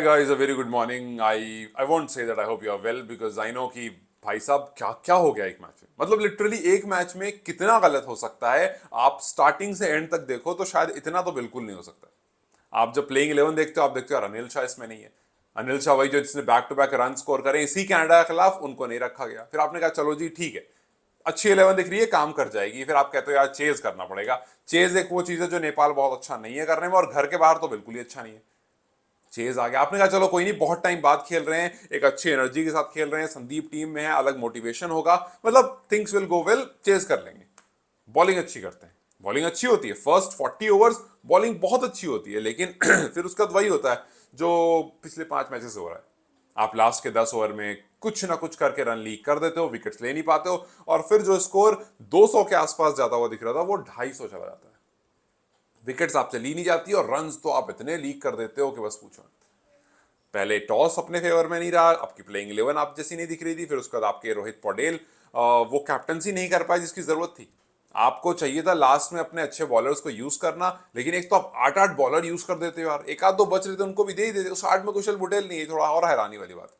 Hey guys, a very good morning. I won't say that I hope you are well because I know कि भाई साहब क्या क्या हो गया एक मैच में। मतलब लिटरली एक मैच में कितना गलत हो सकता है। आप स्टार्टिंग से एंड तक देखो तो शायद इतना तो बिल्कुल नहीं हो सकता। आप जब प्लेइंग 11 देखते हो आप देखते हो यार अनिल शाह इसमें नहीं है। अनिल शाह वही जो जिसने back to back run score करे इसी कनाडा के खिलाफ, उनको नहीं रखा गया। फिर आपने कहा चलो जी ठीक है, अच्छी 11 दिख रही है, काम कर जाएगी। फिर आप कहते हो यार चेज करना पड़ेगा। चेज एक वो चीज है जो नेपाल बहुत अच्छा नहीं है करने में, और घर के बाहर तो बिल्कुल ही अच्छा नहीं है। चेज आ गया, आपने कहा चलो कोई नहीं, बहुत टाइम बाद खेल रहे हैं, एक अच्छी एनर्जी के साथ खेल रहे हैं, संदीप टीम में है, अलग मोटिवेशन होगा, मतलब things will go well, chase कर लेंगे। बॉलिंग अच्छी करते हैं, बॉलिंग अच्छी होती है, फर्स्ट 40 ओवर्स बॉलिंग बहुत अच्छी होती है, लेकिन फिर उसका वही होता है जो पिछले 5 मैचेस से हो रहा है। आप लास्ट के 10 ओवर में कुछ ना कुछ करके रन लीक कर देते हो, विकेट्स ले नहीं पाते हो, और फिर जो स्कोर 200 के आसपास जाता हुआ दिख रहा था वो 250 चला जाता है। विकेट्स आपसे ली नहीं जाती और रन्स तो आप इतने लीक कर देते हो कि बस पूछो। पहले टॉस अपने फेवर में नहीं रहा, आपकी प्लेइंग 11 आप जैसी नहीं दिख रही थी, फिर उसके बाद आपके रोहित पौडेल वो कैप्टनसी नहीं कर पाए जिसकी जरूरत थी। आपको चाहिए था लास्ट में अपने अच्छे बॉलर्स को यूज करना, लेकिन एक तो आप 8-8 बॉलर यूज कर देते हो यार, एक आध दो बच रहे थे उनको भी दे ही देते। उस 8 में कुशल बुटेल नहीं है, थोड़ा और हैरानी वाली बात।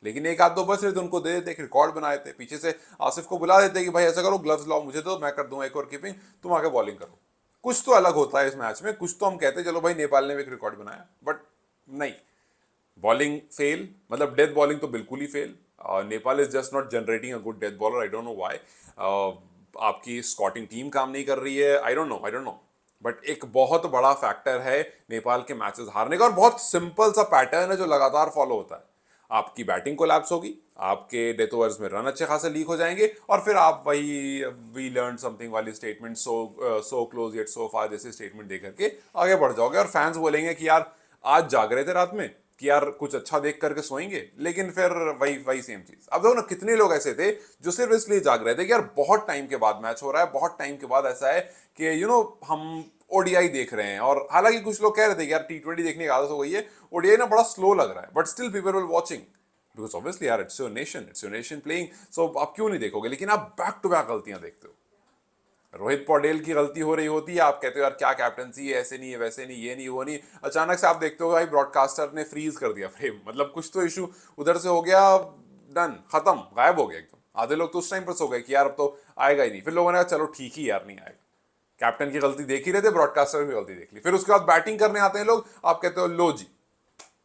लेकिन एक आध दो बच रहे थे उनको दे देते, एक रिकॉर्ड बनाए थे, पीछे से आसिफ को बुला देते कि भाई ऐसा करो, ग्लव्स लाओ मुझे, तो मैं कर दूंगा एक और कीपिंग, तुम आके बॉलिंग करो। कुछ तो अलग होता है इस मैच में, कुछ तो हम कहते चलो भाई नेपाल ने भी एक रिकॉर्ड बनाया, बट नहीं। बॉलिंग फेल, मतलब डेथ बॉलिंग तो बिल्कुल ही fail. Nepal is just not generating a good death bowler, I don't know why. आपकी स्कॉटिंग टीम काम नहीं कर रही है, आई डोंट नो। बट एक बहुत बड़ा फैक्टर है नेपाल के मैचेस हारने का, और बहुत सिंपल सा पैटर्न है जो लगातार फॉलो होता है। आपकी बैटिंग कोलैप्स होगी, आपके डेथ ओवर्स में रन अच्छे खासे लीक हो जाएंगे, और फिर आप वही वी लर्न समथिंग वाली statement, so close yet so far जैसी स्टेटमेंट दे करके आगे बढ़ जाओगे, और फैंस बोलेंगे कि यार आज जाग रहे थे रात में कि यार कुछ अच्छा देख करके सोएंगे, लेकिन फिर वही वही सेम चीज। अब देखो ना, कितने लोग ऐसे थे जो सिर्फ इसलिए जाग रहे थे कि यार बहुत टाइम के बाद मैच हो रहा है, बहुत टाइम के बाद ऐसा है कि हम ओडीआई देख रहे हैं। और हालांकि कुछ लोग कह रहे थे कि यार टी20 देखने की आदत हो गई है, ओडीआई ना बड़ा स्लो लग रहा है, but still people will watching because obviously यार इट्स योर नेशन प्लेइंग, सो आप क्यों नहीं देखोगे। लेकिन आप बैक टू बैक गलतियां देखते हो। रोहित पौडेल की गलती हो रही होती है, आप कहते हो यार क्या कैप्टनसी है, ऐसे नहीं है, वैसे नहीं, ये नहीं, वो नहीं। अचानक से आप देखते हो भाई ब्रॉडकास्टर ने फ्रीज कर दिया फ्रेम, मतलब कुछ तो इशू उधर से हो गया, डन, खत्म, गायब हो गया एकदम। आधे लोग तो उस टाइम पर सो गए कि यार अब तो आएगा ही नहीं। फिर लोगों ने कहा चलो ठीक ही यार नहीं आएगा। कैप्टन की गलती देख ही रहे थे, ब्रॉडकास्टर की गलती देख ली। फिर उसके बाद बैटिंग करने आते हैं लोग, आप कहते हो लो जी,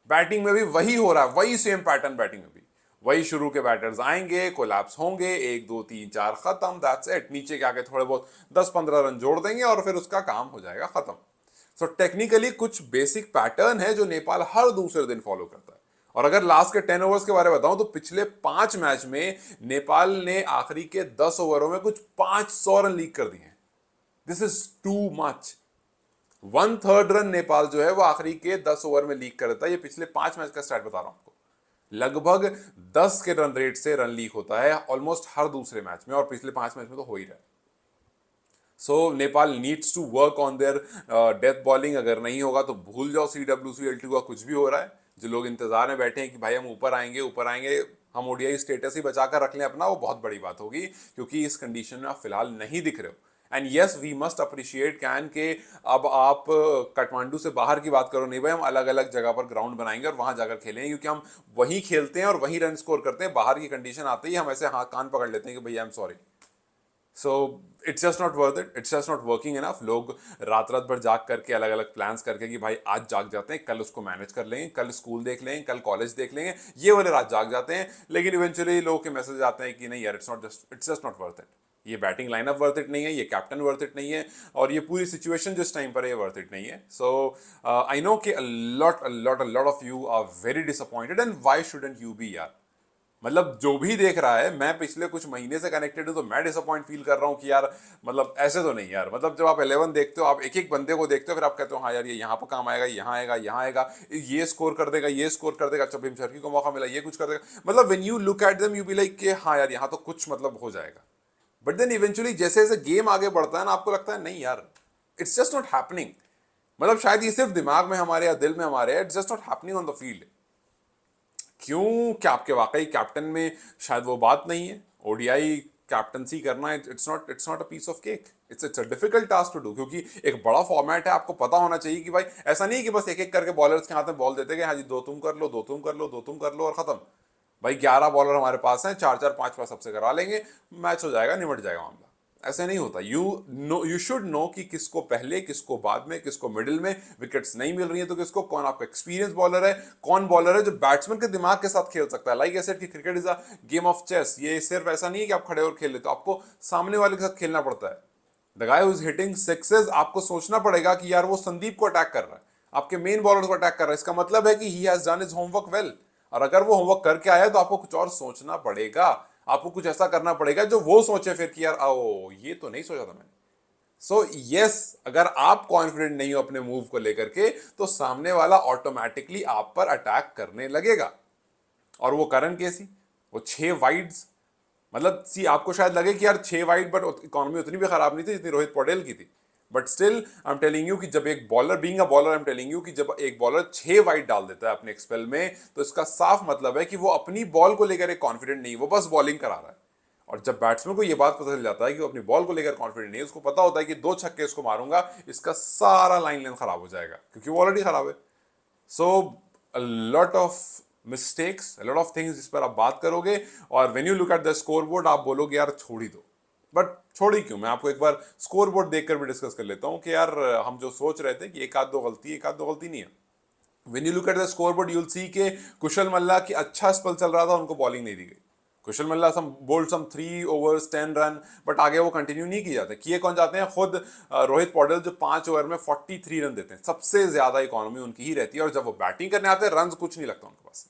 बैटिंग में भी वही हो रहा है, वही सेम पैटर्न बैटिंग में भी। वही शुरू के बैटर्स आएंगे, कोलैप्स होंगे, 1 2 3 4 खत्म, दैट्स इट। नीचे के आके थोड़े बहुत 10 15 रन जोड़ देंगे और फिर उसका काम हो जाएगा खत्म। सो टेक्निकली कुछ बेसिक पैटर्न है जो नेपाल हर दूसरे दिन फॉलो करता है। और अगर लास्ट के 10 ओवर्स के बारे में बताऊं तो पिछले 5 मैच में नेपाल ने आखिरी के 10 ओवरों में कुछ 500 रन लीक कर दिए हैं। This is too much. 1/3 run Nepal जो है वो आखिरी के 10 ओवर में लीक कर देता है। ये पिछले 5 मैच का स्टार्ट बता रहा हूं आपको। लगभग 10 के रन रेट से रन लीक होता है ऑलमोस्ट हर दूसरे मैच में, और पिछले 5 मैच में तो हो ही रहा है। So Nepal needs to work on their death bowling. अगर नहीं होगा तो भूल जाओ CWC L2 का कुछ भी हो रहा है। जो लोग इंतजार में बैठे हैं कि भाई हम ऊपर आएंगे ऊपर आएंगे, हम ओडीआई स्टेटस ही बचाकर रख लें अपना, वो बहुत बड़ी बात होगी, क्योंकि इस कंडीशन में आप फिलहाल नहीं दिख रहे हो। And yes, we must appreciate Kane के अब आप काठमांडू से बाहर की बात करो, नहीं भाई हम अलग अलग जगह पर ग्राउंड बनाएंगे और वहां जाकर खेलेंगे, क्योंकि हम वहीं खेलते हैं और वहीं रन स्कोर करते हैं। बाहर की कंडीशन आते ही हम ऐसे हाथ कान पकड़ लेते हैं कि भैया I am sorry. So it's just not worth it, it's just not working enough. लोग रात रात भर जाग करके अलग अलग प्लान्स करके कि भाई आज जाग जाते हैं, कल उसको मैनेज कर लेंगे, कल स्कूल देख लेंगे, कल कॉलेज देख लेंगे, ये वाले रात जाग जाते हैं। लेकिन इवेंचुअली लोगों के मैसेज आते हैं कि नहीं यार it's just not worth it. ये बैटिंग लाइनअप वर्थ इट नहीं है, ये कैप्टन वर्थ इट नहीं है, और ये पूरी सिचुएशन जिस टाइम पर है वर्थ इट नहीं है। सो आई नो कि a lot of you are very disappointed, and why shouldn't you be यार। मतलब जो भी देख रहा है, मैं पिछले कुछ महीने से कनेक्टेड हूं, तो मैं डिसअपॉइंट फील कर रहा हूं कि यार मतलब ऐसे तो नहीं यार। मतलब जब आप 11 देखते हो, आप एक एक बंदे को देखते हो, फिर आप कहते हो हाँ यार ये यहाँ पर काम आएगा, यहाँ आएगा, यहाँ आएगा, ये स्कोर कर देगा, ये स्कोर कर देगा, चब्बीम शर्की को मौका मिला, ये कुछ कर देगा। मतलब when you look at them you be like कि हाँ यार यहाँ तो कुछ मतलब हो जाएगा। बट देन इवेंचुअली जैसे जैसे गेम आगे बढ़ता है ना, आपको लगता है नहीं यार, इट्स जस्ट नॉट हैपनिंग। मतलब शायद ये सिर्फ दिमाग में हमारे या दिल में हमारे, it's just not happening on the field. क्यों? क्या आपके वाकई कैप्टन में शायद वो बात नहीं है? ओडीआई कैप्टनसी करना it's not a piece of cake, it's a difficult task to do, क्योंकि एक बड़ा फॉर्मेट है, आपको पता होना चाहिए कि भाई ऐसा नहीं है कि बस एक एक करके बॉलर्स के हाथ में बॉल देते गए, हाँ जी दो तुम कर लो, दो तुम कर लो, दो तुम कर लो और खत्म। भाई 11 बॉलर हमारे पास हैं, चार चार पांच पांच सबसे करा लेंगे, मैच हो जाएगा, निमट जाएगा मामला। ऐसे नहीं होता। यू शुड नो कि किसको पहले, किसको बाद में, किसको मिडिल में विकेट्स नहीं मिल रही है तो किसको, कौन आपका एक्सपीरियंस बॉलर है, कौन बॉलर है जो बैट्समैन के दिमाग के साथ खेल सकता है। लाइक ऐसे कि cricket is a game of chess, ये सिर्फ ऐसा नहीं है कि आप खड़े और खेल लेते हो, आपको सामने वाले के साथ खेलना पड़ता है। The guy who is hitting sixes, आपको सोचना पड़ेगा कि यार वो संदीप को अटैक कर रहा है, आपके मेन बॉलर को अटैक कर रहा है, इसका मतलब है कि he has done his homework well. और अगर वो होमवर्क करके आया तो आपको कुछ और सोचना पड़ेगा, आपको कुछ ऐसा करना पड़ेगा जो वो सोचे फिर कि यार ओ ये तो नहीं सोचा था मैंने। सो यस, अगर आप कॉन्फिडेंट नहीं हो अपने मूव को लेकर के तो सामने वाला ऑटोमेटिकली आप पर अटैक करने लगेगा। और वो करन केसी, वो 6 वाइड्स, मतलब सी आपको शायद लगे कि यार 6 वाइड, बट इकोनॉमी उतनी भी खराब नहीं थी जितनी रोहित पटेल की थी। But still I am telling you कि जब एक bowler, being a bowler, I am telling you कि जब एक बॉलर 6 वाइड डाल देता है अपने एक स्पेल में, तो इसका साफ मतलब है कि वो अपनी बॉल को लेकर एक कॉन्फिडेंट नहीं, वो बस बॉलिंग करा रहा है। और जब बैट्समैन को ये बात पता चल जाता है कि वो अपनी बॉल को लेकर कॉन्फिडेंट नहीं है, उसको पता होता है कि 2 छक्के इसको मारूंगा, इसका सारा लाइन लेन खराब हो जाएगा क्योंकि वो ऑलरेडी खराब है। So a lot of mistakes, lot of things जिस पर आप बात करोगे, और when you look at the scoreboard आप बोलोगे यार छोड़ ही दो। बट छोड़ ही क्यों, मैं आपको एक बार स्कोर बोर्ड देखकर भी डिस्कस कर लेता हूं कि यार हम जो सोच रहे थे कि एक आध दो गलती, एक आध दो गलती नहीं है। When you look at the score board you will see के कुशल मल्ला की अच्छा स्पेल चल रहा था, उनको बॉलिंग नहीं दी गई। Kushal Malla some bowled some 3 overs 10 run, but आगे वो कंटिन्यू नहीं किए जाते। किए कौन जाते हैं, खुद रोहित पौडेल जो 5 ओवर में 43 रन देते हैं, सबसे ज्यादा इकोनॉमी उनकी ही रहती है। और जब वो बैटिंग करने आते हैं रन कुछ नहीं लगता उनके पास।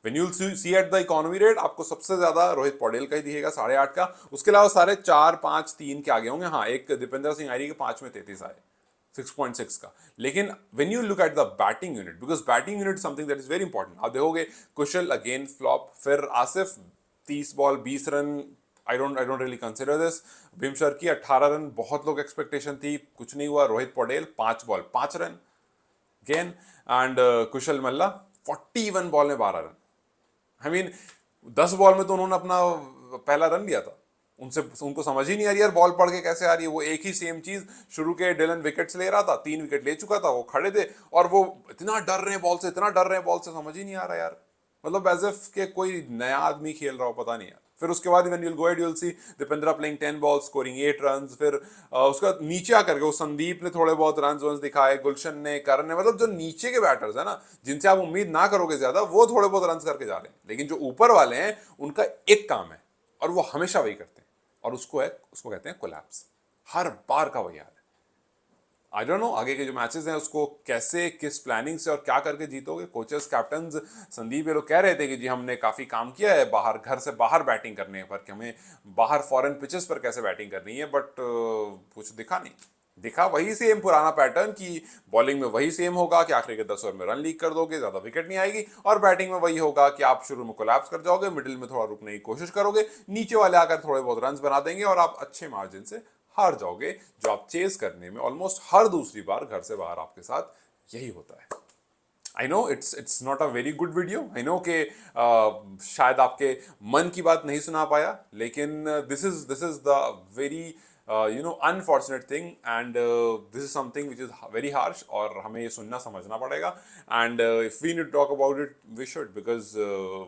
When you see at the economy rate आपको सबसे ज्यादा रोहित पौडेल का ही दिखेगा 8.5 का, उसके अलावा सारे 4 5 3 के आगे होंगे। हाँ, एक दीपेंद्र सिंह आयरी के 5 में 33 आए, 6.6 का। लेकिन when you look at the batting unit, because batting unit something that is very important. आप देखोगे कुशल अगेन फ्लॉप, फिर Asif 30 ball 20 run, I don't really consider this. भीमशर की 18 रन, बहुत लोग एक्सपेक्टेशन थी, कुछ नहीं हुआ। Rohit Paudel 5 ball 5 run gain, and Kusal Malla 41 ball में 12 रन। आई मीन 10 बॉल में तो उन्होंने अपना पहला रन लिया था। उनसे उनको समझ ही नहीं आ रही यार बॉल पड़ के कैसे आ रही है। वो एक ही सेम चीज शुरू के डिलन विकेट्स ले रहा था, 3 विकेट ले चुका था, वो खड़े थे और वो इतना डर रहे हैं बॉल से, इतना डर रहे हैं बॉल से, समझ ही नहीं आ रहा यार। मतलब एज इफ के कोई नया आदमी खेल रहा हो, पता नहीं यार। फिर उसके बाद when you will go at you will see Dipendra playing 10 ball scoring 8 run. फिर उसका नीचे आकर के वो संदीप ने थोड़े बहुत रन दिखाए, गुलशन ने, करण ने, मतलब जो नीचे के बैटर्स है ना जिनसे आप उम्मीद ना करोगे ज्यादा, वो थोड़े बहुत रन करके जा रहे हैं। लेकिन जो ऊपर वाले हैं उनका एक काम है और वो हमेशा वही करते हैं, और उसको कहते हैं कोलैप्स। हर बार का वही हाल है। आई डोंट नो आगे के जो मैचेस हैं उसको कैसे, किस प्लानिंग से और क्या करके जीतोगे। कोचेस, कैप्टन्स, संदीप ये लोग कह रहे थे कि जी हमने काफी काम किया है बाहर, घर से बाहर बैटिंग करने पर, कि हमें बाहर फॉरेन पिचेस पर कैसे बैटिंग करनी है, बट कुछ दिखा नहीं। दिखा वही सेम पुराना पैटर्न कि बॉलिंग में वही सेम होगा कि आखिरी के 10 ओवर में रन लीक कर दोगे, ज्यादा विकेट नहीं आएगी, और बैटिंग में वही होगा कि आप शुरू में कोलैप्स कर जाओगे, मिडिल में थोड़ा रुकने की कोशिश करोगे, नीचे वाले आकर थोड़े बहुत रन बना देंगे और आप अच्छे मार्जिन से हार जाओगे, जो आप चेस करने में ऑलमोस्ट हर दूसरी बार घर से बाहर आपके साथ यही होता है। I know it's not a very good video, I know कि शायद आपके मन की बात नहीं सुना पाया, लेकिन this is the very unfortunate thing, and this is something which is very harsh, और हमें ये सुनना समझना पड़ेगा। And if we need talk about it we should, because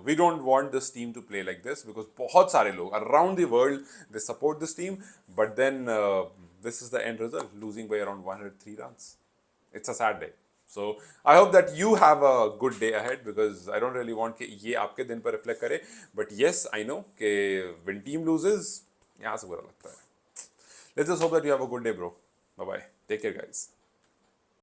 we don't want this team to play like this, because बहुत सारे लोग around the world they support this team, but then this is the end result, losing by around 103 runs. It's a sad day. So I hope that you have a good day ahead, because I don't really want कि ये आपके दिन पर reflect करे, but yes I know कि when team loses यहाँ से बुरा लगता है। Let's just hope that you have a good day bro. Bye bye, take care guys.